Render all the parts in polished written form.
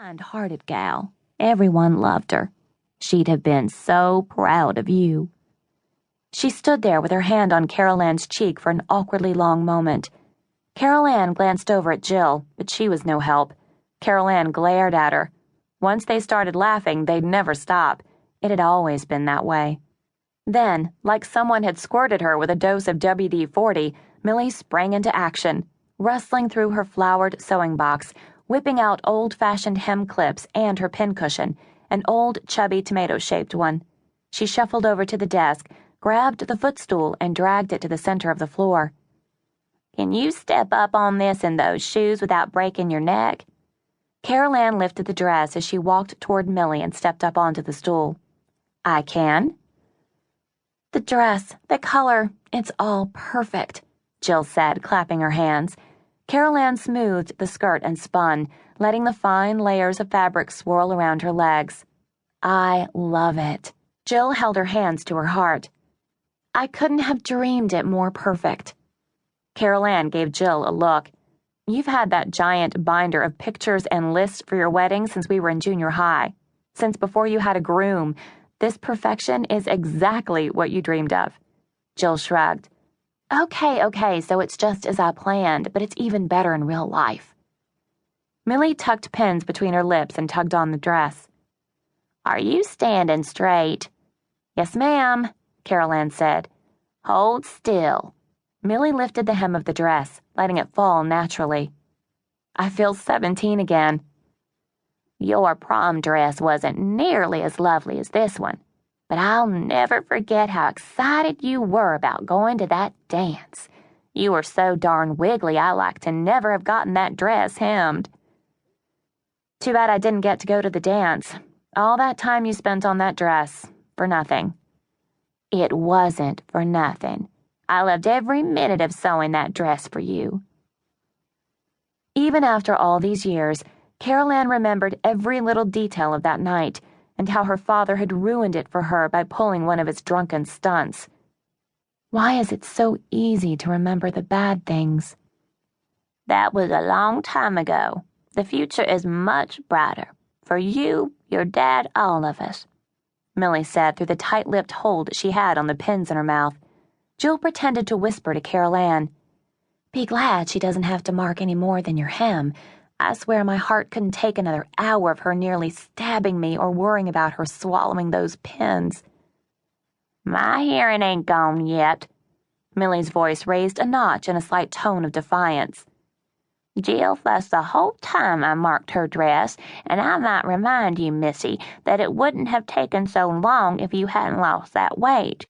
kind-hearted gal. Everyone loved her. She'd have been so proud of you. She stood there with her hand on Carolanne's cheek for an awkwardly long moment. Carolanne glanced over at Jill, but she was no help. Carolanne glared at her. Once they started laughing, they'd never stop. It had always been that way. Then, like someone had squirted her with a dose of WD-40, Millie sprang into action, rustling through her flowered sewing box, whipping out old-fashioned hem clips and her pincushion, an old, chubby, tomato-shaped one. She shuffled over to the desk, grabbed the footstool, and dragged it to the center of the floor. "Can you step up on this in those shoes without breaking your neck?" Carolanne lifted the dress as she walked toward Millie and stepped up onto the stool. "I can." "The dress, the color, it's all perfect," Jill said, clapping her hands. Carolanne smoothed the skirt and spun, letting the fine layers of fabric swirl around her legs. "I love it." Jill held her hands to her heart. "I couldn't have dreamed it more perfect." Carolanne gave Jill a look. "You've had that giant binder of pictures and lists for your wedding since we were in junior high. Since before you had a groom. This perfection is exactly what you dreamed of." Jill shrugged. Okay, so it's just as I planned, but it's even better in real life." Millie tucked pins between her lips and tugged on the dress. "Are you standing straight?" "Yes, ma'am," Carolanne said. "Hold still." Millie lifted the hem of the dress, letting it fall naturally. "I feel 17 again." "Your prom dress wasn't nearly as lovely as this one, but I'll never forget how excited you were about going to that dance. You were so darn wiggly I'd like to never have gotten that dress hemmed." "Too bad I didn't get to go to the dance. All that time you spent on that dress, for nothing." "It wasn't for nothing. I loved every minute of sewing that dress for you." Even after all these years, Carolanne remembered every little detail of that night and how her father had ruined it for her by pulling one of his drunken stunts. Why is it so easy to remember the bad things? "That was a long time ago. The future is much brighter. For you, your dad, all of us," Millie said through the tight-lipped hold she had on the pins in her mouth. Jill pretended to whisper to Carolanne, "Be glad she doesn't have to mark any more than your hem. I swear my heart couldn't take another hour of her nearly stabbing me or worrying about her swallowing those pins." "My hearing ain't gone yet." Millie's voice raised a notch in a slight tone of defiance. "Jill fussed the whole time I marked her dress, and I might remind you, Missy, that it wouldn't have taken so long if you hadn't lost that weight.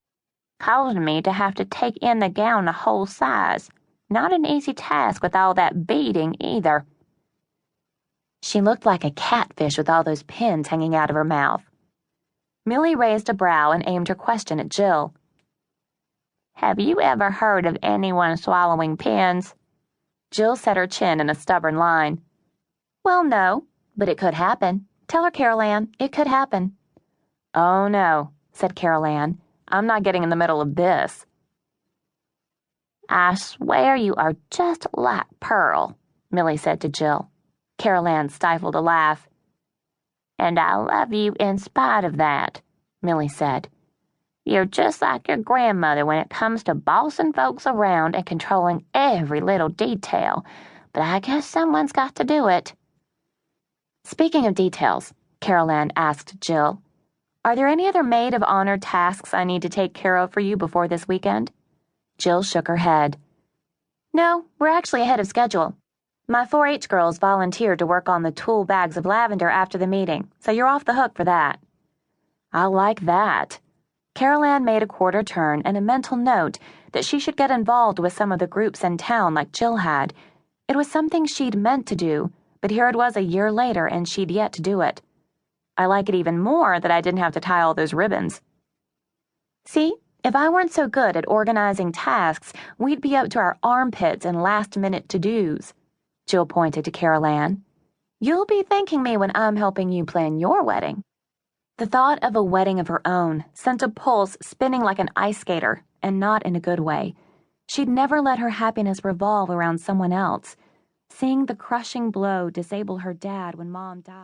Caused me to have to take in the gown a whole size. Not an easy task with all that beading, either." She looked like a catfish with all those pins hanging out of her mouth. Millie raised a brow and aimed her question at Jill. "Have you ever heard of anyone swallowing pins?" Jill set her chin in a stubborn line. "Well, no, but it could happen. Tell her, Carolanne, it could happen." "Oh, no," said Carolanne. "I'm not getting in the middle of this." "I swear you are just like Pearl," Millie said to Jill. Carolanne stifled a laugh. "And I love you in spite of that," Millie said. "You're just like your grandmother when it comes to bossing folks around and controlling every little detail, but I guess someone's got to do it." "Speaking of details," Carolanne asked Jill, "are there any other maid of honor tasks I need to take care of for you before this weekend?" Jill shook her head. "No, we're actually ahead of schedule. My 4-H girls volunteered to work on the tulle bags of lavender after the meeting, so you're off the hook for that." "I like that." Carolanne made a quarter turn and a mental note that she should get involved with some of the groups in town like Jill had. It was something she'd meant to do, but here it was a year later and she'd yet to do it. "I like it even more that I didn't have to tie all those ribbons." "See, if I weren't so good at organizing tasks, we'd be up to our armpits in last-minute to-dos," Jill pointed to Carolanne. "You'll be thanking me when I'm helping you plan your wedding." The thought of a wedding of her own sent a pulse spinning like an ice skater, and not in a good way. She'd never let her happiness revolve around someone else. Seeing the crushing blow disable her dad when Mom died.